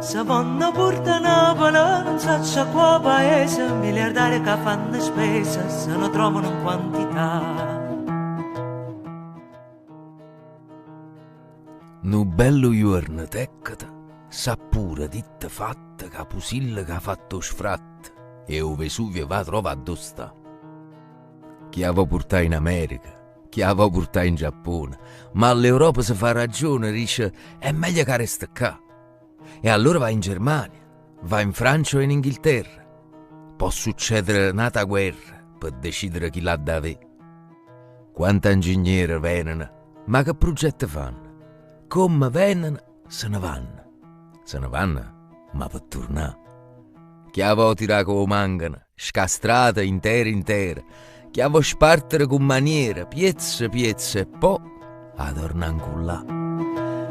Se vanno porta Napoli, non so qua paese, miliardari che fanno spesa, se ne trovano in quantità. Nu bello giorno, teccata, sa pure ditta fatta che Pusilla che ha fatto sfratto e o Vesuvio va a trovare dove sta. Chi aveva portato in America, chi aveva portato in Giappone, ma all'Europa si fa ragione, dice è meglio che resta qua. E allora va in Germania, va in Francia o in Inghilterra. Può succedere nata guerra per decidere chi l'ha da avere. Quanti ingegneri vengono, ma che progetti fanno? Come vengono, se ne vanno. Se ne vanno, ma per tornare. Chi aveva tirato come mangano, scastrata intera, chi aveva spartere con maniera, piezza e poi a tornare ancora là.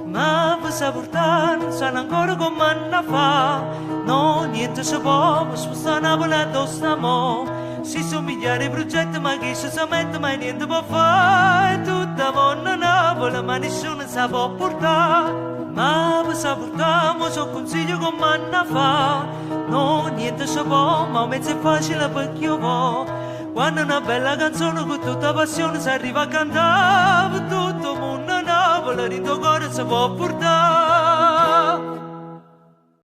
Ma vi sa portare, non sanno ancora come hanno fa. No, niente si può, spostare Napoli addosso a mo'. Si sono migliaia di progetti, ma chi si mette mai niente può fare. Tutta vanno a Napoli, ma nessuno si può portare. Ma vi sa portare, ma so consiglio come hanno fa. No, niente si può, ma un mezzo è facile perché io vo'. Quando una bella canzone con tutta passione si arriva a cantare, per tutto il mondo a Napoli, il tuo cuore si può portare.